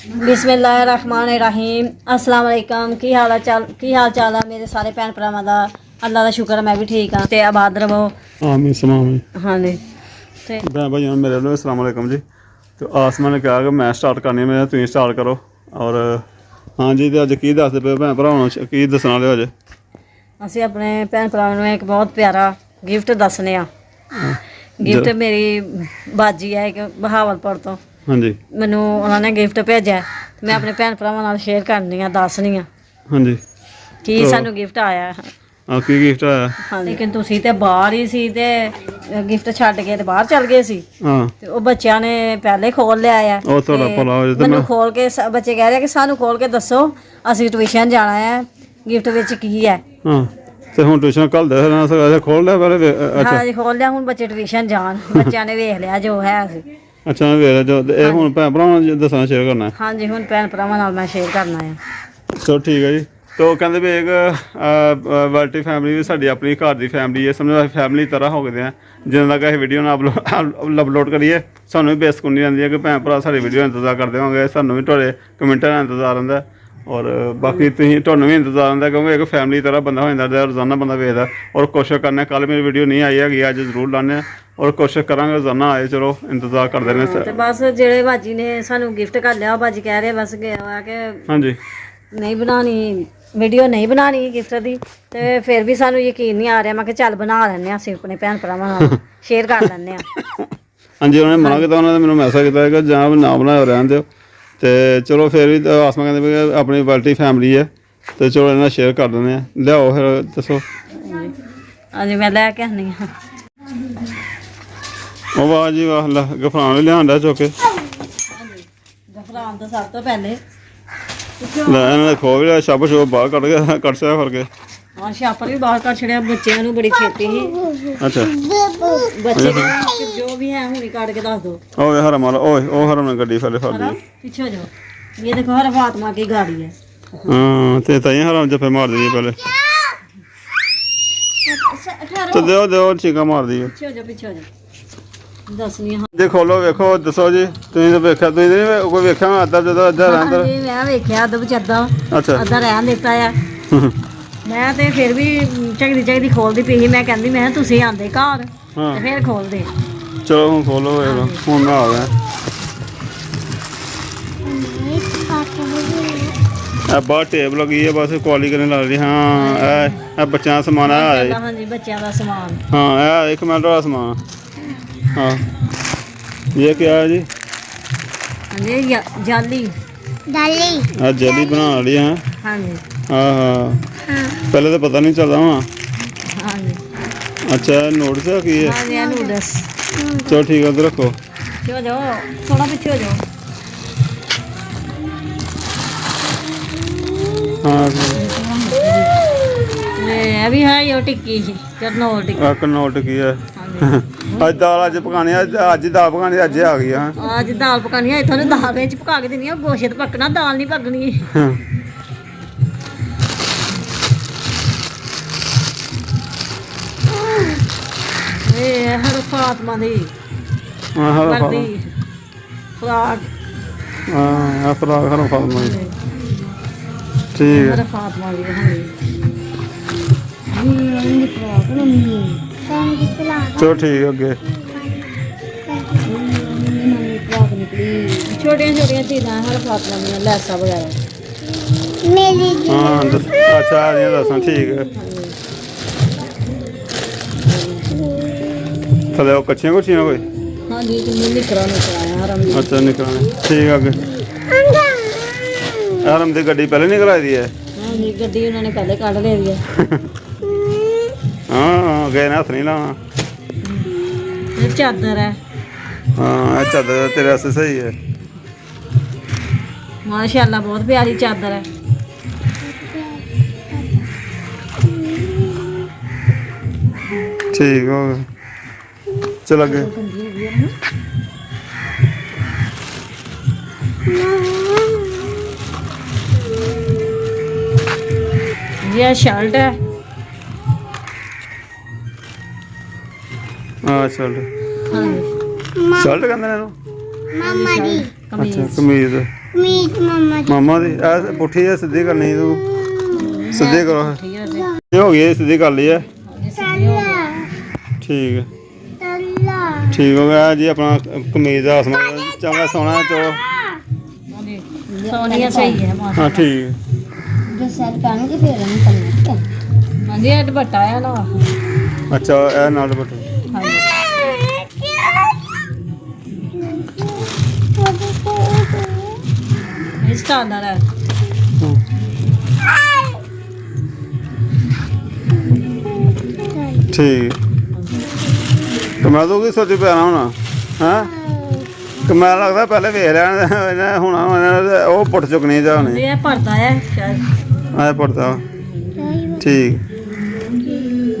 बिस्मिल्लाहिर्रहमानिर्रहीम अस्सलाम वालेकुम। की हाल चाल है मेरे सारे भैन भरावां दा। अल्लाह दा शुक्र है मैं भी ठीक हाँ। ते आबाद रवो। आमीन समामीन। हाँ जी ते भैन भाइयों मेरे वालों अस्सलाम वालेकुम जी। तो आसमा ने कहा कि मैं स्टार्ट करनी, मैं तुम स्टार्ट करो। और हाँ जी, तो अज की दसदे पे भैन भरावां नूं की दसना लियो अज असीं अपने भैन भरावां नूं एक बहुत प्यारा गिफ्ट दसने आ। गिफ्ट मेरी बाजी है एक बहावलपुर तो। हाँ जी मैनू उन्होंने गिफ्ट भेजा है, मैं अपने भैन भरावां नाल शेयर करनी आ, दसनी आ हाँ जी कि तो सानू गिफ्ट आया है। की गिफ्ट आया? हाँ लेकिन तुसीं ते बाहर ही सी ते गिफ्ट छड्ड के ते बाहर चल गए सी। हाँ ते ओह बच्चों ने पहले खोल लिया है। ਉਹ ਤੁਹਾਡਾ ਭਲਾ ਹੋ ਜੇ ਤੇ मैनू मैं खोल के बच्चे कह रहे कि सानू खोल के दसो, असीं ट्यूशन जाना है, गिफ्ट विच की है। हाँ तो हुण ट्यूशन कल दे ना खोल लिया पहले अच्छा हाँ जी खोल लिया, हुण बच्चे ट्यूशन जान, बच्चों ने वेख लिया जो है असीं। अच्छा मैं वेख जो ये हुण भैन भरावां नूं दसना शेयर करना है। हाँ जी हुण भैन भरावां नाल मैं शेयर करना है। चलो ठीक है जी। तो कहते भी एक वर्ल्टी फैमिली भी साडी अपनी घर की फैमिली है, समझो फैमिली तरह हो गए हैं। जिन्हों तक अस वीडियो ना अपलोड करिए सानू भी बेसकूनी रहती है कि भैन भरा साडी वीडियो इंतजार करते होंगे, सानू भी थोड़े कमेंटा का इंतजार रहता है। और बाकी तुहानू भी इंतजार रहता क्योंकि एक फैमिली तरह बंदा हो जाता है, रोजाना बंदा वेखदा। और कोशिश करने, कल मेरी वीडियो नहीं आई है, अज जरूर लाने और कोशिश करांगे रोजाना आए। चलो इंतजार करते हैं। ते बस जेड़े बाजी ने सानू गिफ्ट कर लिया, बाजी कह रहे बस गया कि हाँ जी नहीं बनानी वीडियो, नहीं बनानी गिफ्ट दी, ते फिर भी सानू यकीन नहीं आ रहा। मैं चल बना लैने असीं अपने भैन भरावां नाल शेयर कर लैने। हाँ जी उन्होंने मना किया, उन्होंने मैंने मैसेज किया कि जां ना बनाओ रहन दो। तो चलो फिर भी आसमा कहते भी अपनी वर्ल्टी फैमिली है, तो चलो इन्हें शेयर कर देने। लियाओ फिर दसो। हाँ जी मैं लैके आनी हाँ। वाह जी वाह, गफरान भी लिया चौके गफरान तो सब तो पहले इन्होंने खो भी लिया, शब शुब बाहर कट छड़ा फिर के। हाँ छापर भी बाहर कर छड़िया, बच्चों नूं बड़ी छेती ही। अच्छा बच्चे कहते जो भी है हुणी काट के दस दो। ओए हरम वाला, ओए ओ हरम ने गड्डी फैले फड़ ली। पीछे हो जाओ, ये देखो हर फातिमा की गाड़ी है। हाँ तो ताई हरम जफे मार दी पहले, तो दो चीका मार दी। पीछे हो जाओ, पीछे हो जाओ, दसनी हाँ जी खोलो वेखो दसो जी। तुम तो वेख्या, तुम नहीं कोई वेख्या मैं अद्धा जो अद्धा रहता। जी मैं वेख्या अद्धा बिच अद्धा, अच्छा अद्धा रहन दिता है। मैं ते फिर भी झकदी खोलदी पई ही। मैं कहंदी मैं तुसीं आंदे घर हाँ ते फिर खोल दे। चलो हूँ खोलो हूँ मैं आ गया। बाहर टेप लगी है, बस क्वाली करने लग रही। हाँ बच्चों का समान है। हाँ जी बच्चों का समान। हाँ एक मिनट वाला समान। हाँ ये क्या है जी? हाँ जी जाली जेली बना रही है। हाँ जी हाँ पहले तो पता नहीं चलता वहाँ। हाँ जी अच्छा नोट्स है की है? हाँ जी नूडल्स। चलो ठीक है उधर रखो। पीछे हो जाओ, थोड़ा पीछे हो जाओ। हाँ ये अभी है ये टिक्की करनौल टिक्की। कनौट की है। हाँ अज दाल अज पकानी, अज दाल पकानी, अज आ गई है। जी आज दाल पकानी है, इत्थों दाल बिच पका के देनी है, गोश्त पकना, दाल नहीं पकनी। ये हर फातिमा दी वर्दी फ्राक। हाँ फ्राक हर फातिमा ठीक हर है। फातिमा दी हाँ फ्राक चलो ठीक है अगे। छोटिया छोटिया चीज़ां हर फातिमा दी लैसा वगैरह। हाँ अच्छा आ रही दस ठीक है। थले कच्चियां कुच्चियां कोई? हाँ जी निकरा हरम दी। अच्छा निकलाने ठीक है अगे। हरम की गड्डी पहले निकल आई दी है। हाँ जी गड्डी उन्होंने पहले कढ़ ले दी है। हाँ गए ना हथ नहीं लाना। ये चादर है। हाँ चादर तेरे वास्ते सही है। माशाल्लाह बहुत प्यारी चादर है। ठीक हो गया चल अगे। ये शर्ट है। हाँ शर्ट, हाँ जी शर्ट कहते हैं मामा दी ਕਮੀਜ਼ ਕਮੀਜ਼ ਮਮਾ ਦੀ ਮਾਮਾ ਦੀ ਪੁੱਠੀ ਆ ਸਿੱਧੀ ਕਰਨੀ ਤੂੰ ਸਿੱਧੀ ਕਰੋ ਠੀਕ ਹੈ ਜੀ ਇਹ ਹੋ ਗਈ ਇਹ ਸਿੱਧੀ ਕਰ ਲਈ ਹੈ ਠੀਕ ਹੈ ਠੀਕ ਹੋ ਗਿਆ ਜੀ ਆਪਣਾ ਕਮੀਜ਼ ਦਾ ਆਸਮਾਨ ਚੰਗਾ ਸੋਹਣਾ ਚੋ ਸੋਨੀਆ ਸਹੀ ਹੈ ਮਾਸ਼ਾ ਹਾਂ ਠੀਕ ਹੈ। ਜੇ ਸੈਲ ਪਾਣਗੇ ਫੇਰ ਨਹੀਂ ਕਰਨਾ ਹਾਂਜੀ ਇਹ ਦੁਪੱਟਾ ਆ ਨਾ ਅੱਛਾ ਇਹ ਨਾਲ ਦੁਪੱਟਾ ਹਾਂਜੀ ਇਹ ਸਟਾਂਡਰਡ ਹੈ ਠੀਕ ਤੇ ਮੈਂ ਤਾਂ ਕੀ ਸੋਚੀ ਪਿਆ ਹੋਣਾ ਹੈਂ ਕਿ ਮੈਂ ਲੱਗਦਾ ਪਹਿਲੇ ਵੇਖ ਲਿਆ ਹੁਣ ਉਹ ਪੁੱਟ ਚੁੱਕਣੀ ਜਾ ਹੁਣੇ ਇਹ ਪਰਦਾ ਹੈ ਸ਼ਾਇਦ ਆਹ ਪਰਦਾ ਠੀਕ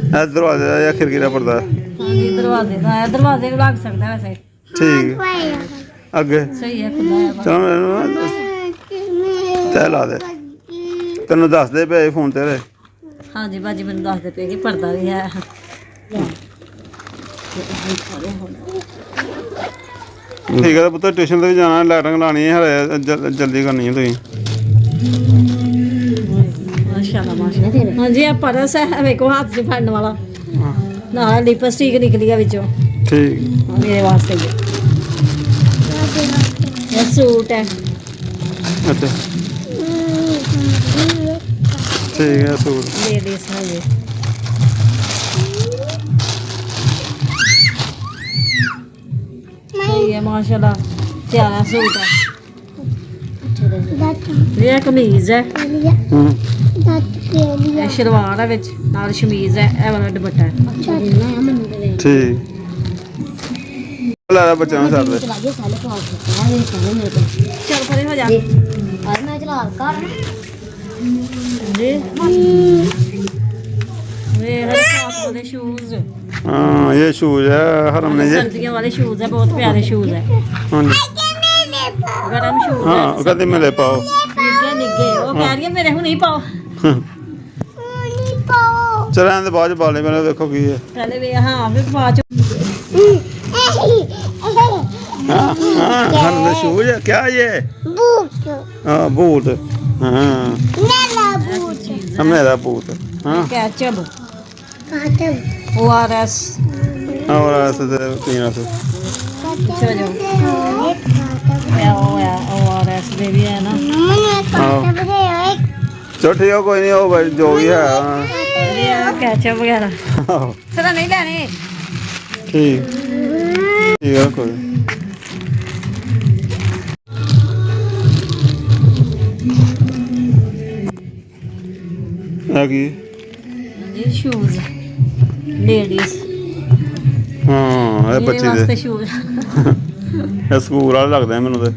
ਇਹ ਦਰਵਾਜ਼ੇ ਦਾ ਜਾਂ ਖਿੜਕੀ ਦਾ ਪਰਦਾ ਹਾਂਜੀ ਦਰਵਾਜ਼ੇ ਦਾ ਹੈ ਦਰਵਾਜ਼ੇ ਨੂੰ ਲੱਗ ਸਕਦਾ ਵੈਸੇ ਠੀਕ ਅੱਗੇ ਸਹੀ ਹੈ ਖੁੱਲਾ ਹੈ ਚਲੋ ਮੈਨੂੰ ਤੈ ਲਾ ਦੇ ਤੈਨੂੰ ਦੱਸ ਦੇ ਪਏ ਫੋਨ ਤੇਰੇ ਹਾਂਜੀ ਬਾਜੀ ਮੈਨੂੰ ਦੱਸਦੇ ਪਏ ਕਿ ਪਰਦਾ ਵੀ ਹੈ ਠੀਕ ਹੈ ਪੁੱਤ ਟਿਊਸ਼ਨ ਤੇ ਵੀ ਜਾਣਾ ਲਾਈਟਿੰਗ ਲਾਣੀ ਹੈ ਹਲੇ ਜਲਦੀ ਕਰਨੀ ਹੈ ਤੁਸੀਂ ਮਾਸ਼ਾਅੱਲਾ ਮਾਸ਼ਾਅੱਲਾ ਹਾਂਜੀ ਇਹ ਪਰਸ ਹੈ ਵੇਖੋ ਹੱਥ 'ਚ ਫੜਨ ਵਾਲਾ ਹਾਂ ਨਾਲ ਲਿਪਸਟਿਕ ਨਿਕਲੀ ਆ ਵਿੱਚੋਂ ਠੀਕ ਮੇਰੇ ਵਾਸਤੇ ਜੀ ਇਹ ਸੂਟ ਹੈ ਅੱਛਾ ਠੀਕ ਹੈ ਸੂਟ ਲੇਡੀਜ਼ ਹੈ ਜੀ ਸਹੀ ਹੈ ਮਾਸ਼ਾਅੱਲਾ ਪਿਆਰਾ ਸੂਟ ਹੈ ਇਹ ਕਮੀਜ਼ ਹੈ ਹੂੰ ਇਹ ਸ਼ਲਵਾਰ ਹੈ ਵਿੱਚ ਨਾਲ ਸ਼ਮੀਜ਼ ਹੈ ਇਹ ਵਾਲਾ ਦੁਪੱਟਾ ਹੈ ਠੀਕ ਲਾ ਬੱਚਿਆਂ ਨੂੰ ਛੱਡ ਦੇ ਚਲ ਪਰੇ ਹੋ ਜਾ ਮੈਂ ਚਲਾ ਕਰ ਜੀ ਇਹ ਹੈ ਸਾਫ ਵਾਲੇ ਸ਼ੂਜ਼ ਹਾਂ ਇਹ ਸ਼ੂਜ਼ ਹੈ ਹਰਮ ਨੇ ਜੀ सर्दियों वाले शूज है बहुत प्यारे शूज है ਹਾਂਜੀ गरम शूज है ਹਾਂ ਉਹ ਕਹਿੰਦੇ ਮਿਲੇ ਪਾਓ निगे निगे वो कह रही है मेरे को नहीं पाओ ਚਲਾਂ ਦੇ ਬਾਅਦ ਚ ਪਾ ਲੈ ਮੈਨੂੰ ਵੇਖੋ ਕੀ ਹੈ पहले वे हाँ फिर बाद हाँ हरम ने शूज है क्या ये हाँ बूट हाँ मेरा बूट हाँ कैचअप ORS और ऐसे दे पीना से चलो जाओ ORS दे भी है ना चलो ठीक है कोई नहीं हो भाई जो भी है हाँ। कैचअप वगैरह हाँ, फिर नहीं लेने ठीक ठीक है कोई आ गई ये शूज लेडीज हाँ ये बच्ची वास्ते दे शूज ਇਹ ਸਕੂਲ ਵਾਲੇ ਲੱਗਦੇ ਆ ਮੈਨੂੰ ਤੇ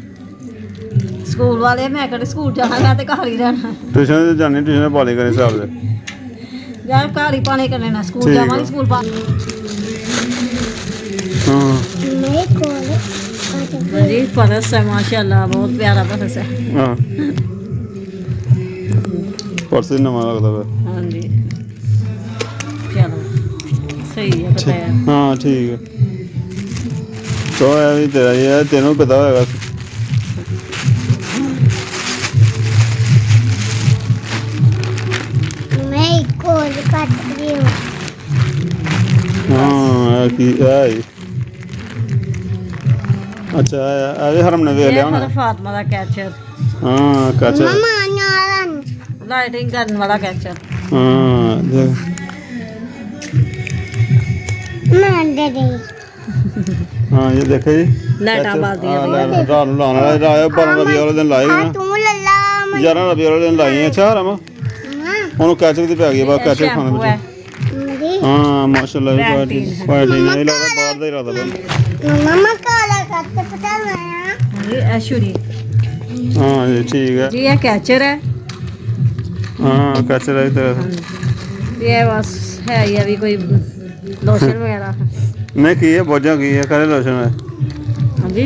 ਸਕੂਲ ਵਾਲੇ ਮੈਂ ਕਿਹੜੇ ਸਕੂਲ ਜਾਣਾ ਮੈਂ ਤੇ ਘਰ ਹੀ ਰਹਿਣਾ ਟਿਊਸ਼ਨ ਤੇ ਜਾਣੀ ਟਿਊਸ਼ਨ ਪਾਲੀ ਕਰੇ ਹਿਸਾਬ ਦੇ ਯਾਰ ਘਰ ਹੀ ਪਾਣੇ ਕਰਨੇ ਨਾ ਸਕੂਲ ਠੀਕ ਜਾਵਾਂਗੇ ਆ। ਸਕੂਲ ਪਾ ਹਾਂ जी परस है माशाल्लाह बहुत प्यारा परस है ਹਾਂ ਪਰਸ ਹੀ ਨਵਾਂ ਲੱਗਦਾ ਵਾ हाँ जी चलो सही है बताया ਹਾਂ ਠੀਕ ਹੈ तो ਇਹ ਵੀ ਤੇਰਾ ਹੀ ਹੈ ਤੈਨੂੰ ਪਤਾ ਹੋਏਗਾ ਹਾਂ ਇਹ ਕੀ ਹੈ ਇਹ? ਅੱਛਾ ਇਹ ਵੀ ਹਰਮ ਨੇ ਵੇਖ ये ਲਿਆ मेरा ਹੋਣਾ फातिमा का कैचर ਹਾਂ ਕੱਚ लाइटिंग करने वाला कैचर ਹਾਂ ਦੇਖ ਹਾਂ ਇਹ ਦੇਖੋ ਜੀ लाइटा बालदियां ਰਾਤ ਨੂੰ ਲਾਉਣ ਵਾਲਾ ਰਾਇਆ 12 ਰਬੀ ਵਾਲੇ ਦਿਨ ਲਾਏ ਨਾ 11 ਰਬੀ ਵਾਲੇ ਦਿਨ ਲਾਈ ਅੱਛਾ ਹਰਮ ਉਹਨੂੰ ਕੈਚਅਪ ਦੀ ਪੈ ਗਈ ਬਾਅਦ ਕੈਚਅਪ ਖਾਣ शैम्पू है ਵਿੱਚ ਹਾਂ ਮਾਸ਼ਾਅੱਲਾ ਇਹ ਕੁਆਲਿਟੀ ਨਹੀਂ ਲੱਗਦਾ ਬਾਹਰ ਦਾ ਹੀ ਲੱਗਦਾ ये ऐश्वर्य ਹਾਂ ਜੀ ਠੀਕ ਹੈ जी ये कैचर है ਹਾਂ ਕੈਚਅਪ ਹੈ ਤੇਰਾ ये बस है ये भी कोई लोशन वगैरह ਨਹੀਂ ਕੀ ਹੈ ਬੋਝਾਂ ਕੀ ਹੈ ਕਰੇ ਲੋਸ਼ਨ ਹੈ हाँ जी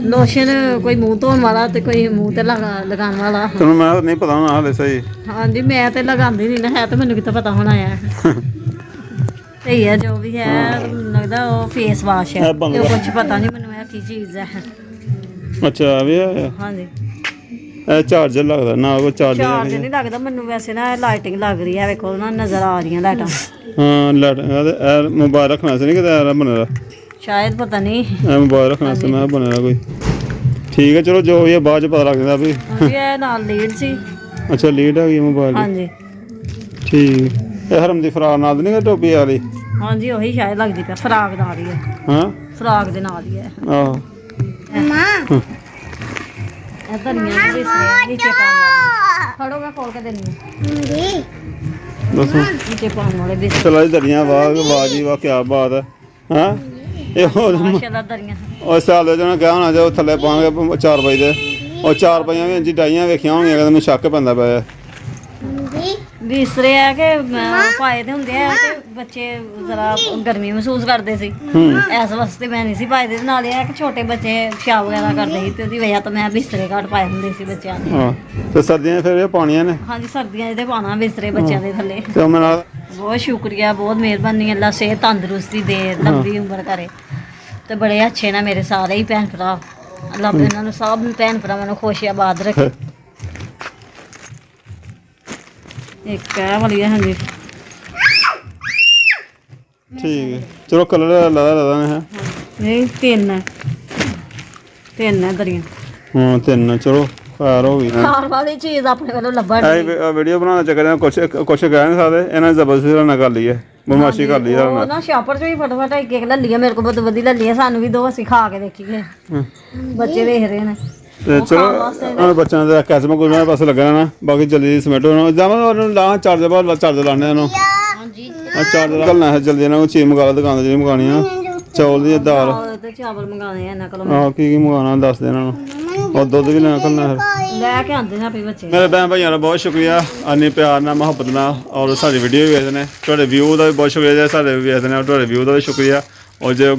लोशन कोई मुंह धोने वाला ते कोई मुंह ते लगाने वाला ਤੈਨੂੰ ਮੈਂ ਨਹੀਂ ਪਤਾ ਹੋਣਾ ਹਾਲੇ ਸਹੀ हाँ जी मैं तो लगाती नहीं ना है तो मैंने कितना पता होना है सही है जो भी है लगता वो फेस वाश है है बंगला। कुछ पता नहीं मैंने की चीज़ है ਅੱਛਾ ਵੀ ਆ ਹਾਂਜੀ ਇਹ ਚਾਰਜਰ ਲੱਗਦਾ ਨਾ ਉਹ ਚਾਰਜ ਚਾਰਜਰ ਨਹੀਂ ਲੱਗਦਾ ਮੈਨੂੰ ਵੈਸੇ ਨਾ ਲਾਈਟਿੰਗ ਲੱਗ ਰਹੀ ਹੈ ਵੇਖੋ ਨਾ ਨਜ਼ਰ ਆ ਰਹੀਆਂ ਲਾਈਟਾਂ ਹਾਂ ਲੈਟ ਇਹ ਮੋਬਾਈਲ ਰੱਖਣਾ ਸੀ ਨਹੀਂ ਕਿਤੇ ਇਹ ਬਣੇਗਾ ਸ਼ਾਇਦ ਪਤਾ ਨਹੀਂ ਇਹ ਮੋਬਾਈਲ ਰੱਖਣਾ ਸੀ ਮੈਂ ਬਣੇਗਾ ਕੋਈ ਠੀਕ ਹੈ ਚਲੋ ਜੋ ਵੀ ਹੈ ਬਾਅਦ ਚ ਪਤਾ ਲੱਗ ਜਾਂਦਾ ਵੀ ਇਹ ਨਾਲ ਲੀਡ ਸੀ ਅੱਛਾ ਲੀਡ ਹੈਗੀ ਮੋਬਾਈਲ ਹਾਂਜੀ ਠੀਕ ਇਹ ਹਰਮ ਦੀ ਫਰਾਕ ਨਾਲ ਨਹੀਂ ਟੋਪੀ ਵਾਲੀ ਹਾਂਜੀ ਉਹੀ ਸ਼ਾਇਦ ਲੱਗਦੀ ਪਿਆ ਫਰਾਕ ਨਾਲ ਹੀ ਹੈ ਹਾਂ ਫਰਾਕ ਦੇ ਨਾਲ ਹੀ ਹੈ ਆਹੋ ਮਾਂ ਇਹ ਧਨੀਆ ਵੀ ਸੇ ਨੀਚੇ ਪਾਉਣ ਵਾਲੀ ਫੜੋ ਮੈਂ ਖੋਲ ਕੇ ਦਿੰਦੀ ਮੰਗੀ ਦੱਸੋ ਨੀਚੇ ਪਾਉਣ ਵਾਲੇ ਵੀ ਚਲੋ ਇਹ ਦਰੀਆਂ ਵਾਜੀ ਵਾਹ ਕੀ ਬਾਤ ਹੈ ਹਾਂ ਇਹ ਹੋਰ ਮਾਸ਼ਾਅੱਲਾ ਦਰੀਆਂ ਉਹ ਸਾਲ ਦੇ ਜਣਾ ਕਿਹਾ ਹੋਣਾ ਜੋ ਥੱਲੇ ਪਾਵਾਂਗੇ 4 ਵਜੇ ਦੇ ਉਹ 4 ਪਈਆਂ ਵੀ ਇੰਜੀ ਡਾਈਆਂ ਵੇਖੀਆਂ ਹੋਣਗੀਆਂ ਕਹਿੰਦਾ ਮੈਨੂੰ ਸ਼ੱਕ ਪੈਂਦਾ ਪਿਆ ਮੰਗੀ ਬਿਸਤਰੇ ਆ ਕਿ ਪਾਏ ਤੇ ਹੁੰਦੇ ਆ ਤੇ ਬੱਚੇ ਜ਼ਰਾ ਗਰਮੀ ਮਹਿਸੂਸ ਕਰਦੇ ਸੀ ਇਸ ਵਾਸਤੇ ਮੈਂ ਨਹੀਂ ਸੀ ਪਾਏ ਦੇ ਨਾਲ ਇਹ ਆ ਕਿ ਛੋਟੇ ਬੱਚੇ ਪਿਸ਼ਾਬ ਵਗੈਰਾ ਕਰਦੇ ਸੀ ਤੇ ਉਹਦੀ ਵਜ੍ਹਾ ਤੋਂ ਮੈਂ ਬਿਸਤਰੇ ਘੱਟ ਪਾਏ ਹੁੰਦੇ ਸੀ ਬੱਚਿਆਂ ਦੇ ਹਾਂ ਤੇ ਸਰਦੀਆਂ ਫਿਰ ਇਹ ਪਾਣੀਆਂ ਨੇ ਹਾਂਜੀ ਸਰਦੀਆਂ ਇਹਦੇ ਪਾਣਾ ਬਿਸਤਰੇ ਬੱਚਿਆਂ ਦੇ ਥੱਲੇ ਤੇ ਉਹ ਨਾਲ ਬਹੁਤ ਸ਼ੁਕਰੀਆ ਬਹੁਤ ਮਿਹਰਬਾਨੀ ਅੱਲਾ ਸਿਹਤ ਤੰਦਰੁਸਤੀ ਦੇ ਲੰਬੀ ਉਮਰ ਕਰੇ ਤੇ ਬੜੇ ਅੱਛੇ ਨਾ ਮੇਰੇ ਸਾਰੇ ਹੀ ਭੈਣ ਭਰਾ ਅੱਲਾ ਇਹਨਾਂ ਨੂੰ ਸਭ ਭੈਣ ਭਰਾਵਾਂ ਨੂੰ ਖੁਸ਼ ਆਬਾਦ ਰੱਖੇ ਇੱਕ ਹੈ ਵਾਲੀ ਹੈ ਹਾਂਜੀ ਠੀਕ ਹੈ ਚਲੋ ਕਲਰ ਲਦਾ ਨੇ ਹੈ ਨਹੀਂ ਤਿੰਨ ਹੈ ਦਰੀਆਂ ਹਾਂ ਤਿੰਨ ਚਲੋ ਖੈਰ ਹੋ ਗਈ ਖਾਣ ਵਾਲੀ ਚੀਜ਼ ਆਪਣੇ ਵੱਲੋਂ ਲੱਭਣ ਇਹ ਵੀਡੀਓ ਬਣਾਉਣਾ ਚੱਕਰ ਕੁਛ ਕਹਿ ਨਹੀਂ ਸਕਦੇ ਇਹਨਾਂ ਨੇ ਜ਼ਬਰਦਸਤੀ ਨਾਲ ਕਰ ਲਈ ਹੈ ਬਦਮਾਸ਼ੀ ਕਰ ਲਈ ਇਹਨਾਂ ਉਹ ਨਾ ਸ਼ਾਪਰ ਚੋਂ ਹੀ ਫਟਾਫਟ ਇੱਕ ਇੱਕ ਲੈ ਲਈਏ ਮੇਰੇ ਕੋਲ ਬਹੁਤ ਵਧੀਆ ਲੈ ਲਈਏ ਸਾਨੂੰ ਵੀ ਦੋ ਅਸੀਂ ਖਾ ਕੇ ਦੇਖੀਏ ਬੱਚੇ ਵੇਖ ਰਹੇ ਨੇ ਤੇ ਚਲੋ ਬੱਚਿਆਂ ਦਾ ਕੈਸਮਾ ਕੋਈ ਪਾਸੇ ਲੱਗਣਾ ਨਾ ਬਾਕੀ ਜਲਦੀ ਸਮੇਟੋ ਨਾ ਜਾਵਾਂ ਉਹਨੂੰ ਲਾ ਚਾਰਜਰ ਬਾਅਦ ਚਾਰਜਰ ਲਾਣੇ ਉਹਨੂੰ ਹਾਂਜੀ ਆ ਚਾਰਜਰ ਕਰਨਾ ਹੈ ਜਲਦੀ ਇਹਨਾਂ ਨੂੰ ਚੀਜ਼ ਮੰਗਾ ਲਾ ਦੁਕਾਨ ਤੋਂ ਜਿਹੜੀ ਮੰਗਾਣੀ ਆ ਚੌਲ ਦੀ ਦਾਲ ਤੇ ਚਾਵਲ ਮੰਗਾਣੇ ਆ ਇਹਨਾਂ ਕੋਲੋਂ ਆਹ ਕੀ ਮੰਗਾਉਣਾ ਦੱਸ ਦੇ ਇਹਨਾਂ ਨੂੰ ਔਰ ਦੁੱਧ ਵੀ ਲੈਣਾ ਕਰਨਾ ਹੈ ਲੈ ਕੇ ਆਉਂਦੇ ਨੇ ਆਪੇ ਬੱਚੇ ਮੇਰੇ ਭੈਣ ਭਾਈਆਂ ਦਾ ਬਹੁਤ ਸ਼ੁਕਰੀਆ ਇੰਨੇ ਪਿਆਰ ਨਾਲ ਮੁਹੱਬਤ ਨਾਲ ਔਰ ਸਾਡੀ ਵੀਡੀਓ ਵੀ ਵੇਖਦੇ ਨੇ ਤੁਹਾਡੇ ਵਿਊ ਦਾ ਵੀ ਬਹੁਤ ਸ਼ੁਕਰੀਆ ਜੇ ਸਾਡੇ ਵੀ ਵੇਖਦੇ ਨੇ ਔਰ ਤੁਹਾਡੇ ਵਿਊ ਦਾ ਵੀ ਸ਼ੁਕਰੀਆ और जो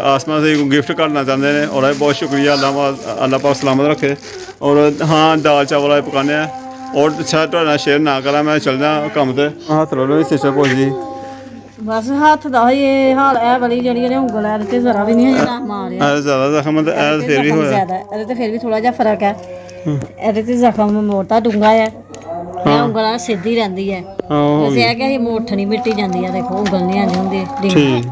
आसमान से गिफ्ट करना चाहते हैं और बहुत शुक्रिया अल्लाह पाक सलामत रखे और हाँ दाल चावल आए पकाने और शायद थोड़ा शेयर ना करा मैं चल जाए काम से हाथ लो सिस्टर पहुँच जी बस हाथ दा ये हाल है बड़ी जड़ी ने उंगल है ते जरा भी नहीं है ना मारिया ज़्यादा जख्म तो ऐ फिर भी होया ज़्यादा है ते फिर भी थोड़ा जा फर्क है ਇਹਦੇ ਤੇ ਜ਼ਖਮ ਮੋਟਾ ਡੂੰਘਾ ਹੈ ਇਹ ਉਂਗਲਾਂ ਸਿੱਧੀ ਰਹਿੰਦੀ ਹੈ ਵੈਸੇ ਇਹ ਕਿ ਇਹ ਮੋਠ ਨਹੀਂ ਮਿੱਟੀ ਜਾਂਦੀ ਹੈ ਦੇਖੋ ਉਂਗਲ ਨਹੀਂ ਆਉਂਦੀ ਹੁੰਦੀ ठीक